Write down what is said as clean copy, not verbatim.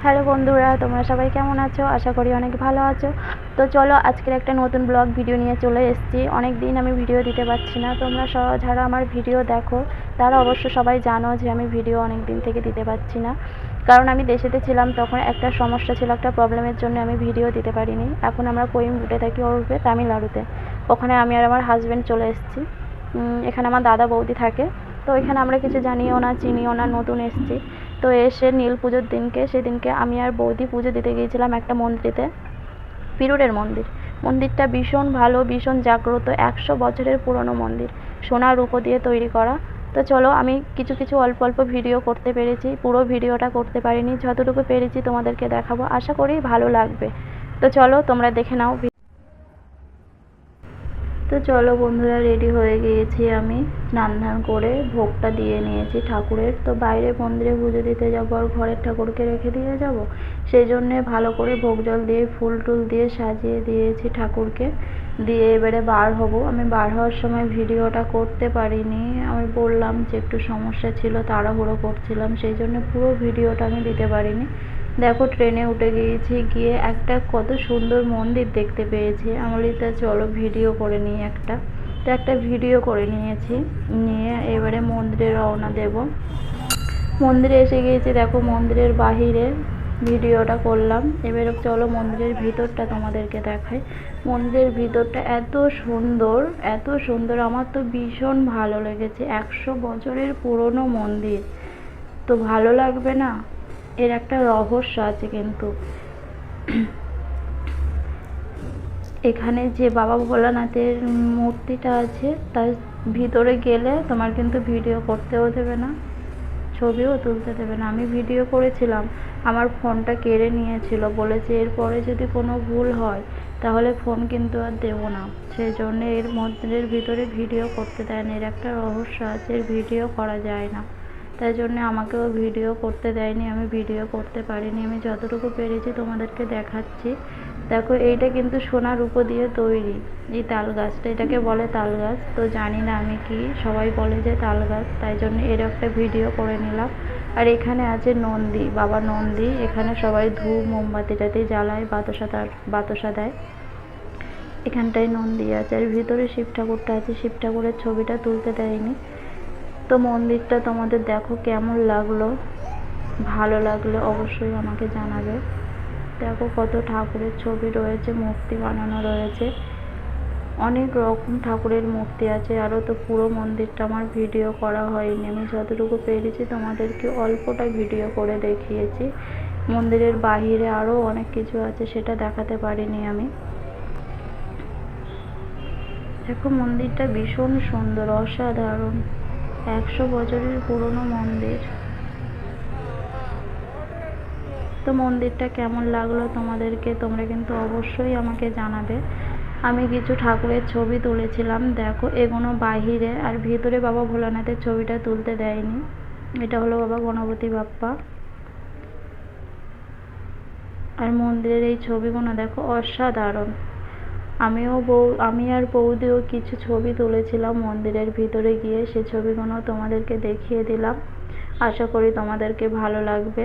Hello বন্ধুরা, তোমরা সবাই কেমন আছো? আশা করি অনেক ভালো আছো। তো চলো আজকের একটা নতুন ব্লগ ভিডিও নিয়ে চলে এসেছি। অনেক দিন আমি ভিডিও দিতে পারছি না। তোমরা যারা আমার ভিডিও দেখো তারা অবশ্য সবাই জানো যে আমি ভিডিও অনেক দিন থেকে দিতে পারছি না, কারণ আমি দেশেতে ছিলাম। তখন একটা সমস্যা ছিল, একটা প্রবলেমের জন্য আমি ভিডিও দিতে পারিনি। এখন আমরা কোয়েম্বাটুরে থাকি, ওরফে তামিলনাড়ুতে। ওখানে আমি আর আমার হাজব্যান্ড চলে এসেছি। এখানে আমার দাদা বৌদি থাকে। তো এখানে আমরা কিছু জানিও না, চিনিও না, নতুন এসেছি। তো এসে নীল পুজোর দিনকে, সেদিনকে আমি আর বৌদি পুজো দিতে গিয়েছিলাম একটা মন্দিরেতে, পিরুরের মন্দির। মন্দিরটা ভীষণ ভালো, ভীষণ জাগ্রত, 100 বছরের পুরনো মন্দির, সোনার রূপো দিয়ে তৈরি করা। তো চলো, আমি কিছু কিছু অল্প অল্প ভিডিও করতে পেরেছি, পুরো ভিডিওটা করতে পারিনি। যতটুকু পেরেছি তোমাদেরকে দেখাবো, আশা করি ভালো লাগবে। তো চলো তোমরা দেখে নাও। তো চলো বন্ধুরা, রেডি হয়ে গিয়েছি আমি। স্নান ধান করে ভোগটা দিয়ে নিয়েছি ঠাকুরের। তো বাইরে মন্দিরে পুজো দিতে যাবো আর ঘরের ঠাকুরকে রেখে দিয়ে যাব, সেই জন্যে ভালো করে ভোগ জল দিয়ে ফুল টুল দিয়ে সাজিয়ে দিয়েছি ঠাকুরকে। দিয়ে এবারে বার হব। আমি বার হওয়ার সময় ভিডিওটা করতে পারিনি, আমি বললাম যে একটু সমস্যা ছিল, তাড়াহুড়ো করছিলাম, সেই জন্য পুরো ভিডিওটা আমি দিতে পারিনি। দেখো ট্রেনে উঠে গিয়েছি, গিয়ে একটা কত সুন্দর মন্দির দেখতে পেয়েছি। আমরিতা চলো ভিডিও করে নিই একটা। তো একটা ভিডিও করে নিয়েছি, নিয়ে এবারে মন্দিরে রওনা দেব। মন্দিরে এসে গিয়েছি, দেখো মন্দিরের বাহিরে ভিডিওটা করলাম। এবারে চলো মন্দিরের ভিতরটা তোমাদেরকে দেখাই। মন্দিরের ভিতরটা এত সুন্দর, এত সুন্দর, আমার তো ভীষণ ভালো লেগেছে। 100 বছরের পুরনো মন্দির, তো ভালো লাগবে না? এর একটা রহস্য আছে কিন্তু। এখানে যে বাবা ভোলানাথের মূর্তিটা আছে, তার ভিতরে গেলে তোমার কিন্তু ভিডিও করতেও দেবে না, ছবিও তুলতে দেবে না। আমি ভিডিও করেছিলাম, আমার ফোনটা কেড়ে নিয়েছিল, বলেছে এরপরে যদি কোনো ভুল হয় তাহলে ফোন কিন্তু আর দেবো না। সেই জন্য এর মন্দিরের ভিতরে ভিডিও করতে দেয় না, এর একটা রহস্য আছে, এর ভিডিও করা যায় না। তাই জন্য আমাকেও ভিডিও করতে দেয়নি, আমি ভিডিও করতে পারিনি। আমি যতটুকু পেরেছি তোমাদেরকে দেখাচ্ছি। দেখো এইটা কিন্তু সোনার রূপো দিয়ে তৈরি। এই তাল গাছটা, এটাকে বলে তাল গাছ, তো জানি না আমি কি, সবাই বলে যে তাল গাছ, তাই জন্য এর একটা ভিডিও করে নিলাম। আর এখানে আছে নন্দী, বাবা নন্দী। এখানে সবাই ধূপ মোমবাতি টাতি জ্বালায়, বাতাসা দেয়। এখানটায় নন্দী আছে, আর ভিতরে শিব ঠাকুরটা আছে। শিব ঠাকুরের ছবিটা তুলতে দেয়নি। তো মন্দিরটা তোমাদের দেখো কেমন লাগলো, ভালো লাগলে অবশ্যই আমাকে জানাবে। দেখো কত ঠাকুরের ছবি রয়েছে, মূর্তি বানানো রয়েছে, অনেক রকম ঠাকুরের মূর্তি আছে। আরও তো পুরো মন্দিরটা আমার ভিডিও করা হয়নি, আমি যতটুকু পেরেছি তোমাদেরকে অল্পটা ভিডিও করে দেখিয়েছি। মন্দিরের বাহিরে আরও অনেক কিছু আছে, সেটা দেখাতে পারিনি আমি। দেখো মন্দিরটা ভীষণ সুন্দর, অসাধারণ, 100 বছরের পুরনো মন্দির। তো মন্দিরটা কেমন লাগলো তোমাদেরকে, তোমরা কিন্তু অবশ্যই আমাকে জানাবে। আমি কিছু ঠাকুরের ছবি তুলেছিলাম, দেখো এগুলো বাহিরে, আর ভিতরে বাবা ভোলানাথের ছবিটা তুলতে দেয়নি। এটা হলো বাবা গণপতি বাপ্পা। আর মন্দিরের এই ছবিগুলো দেখো অসাধারণ। আমি আর বৌদিও কিছু ছবি তুলেছিলাম মন্দিরের ভিতরে গিয়ে, সে ছবিগুলো তোমাদেরকে দেখিয়ে দিলাম। আশা করি তোমাদেরকে ভালো লাগবে।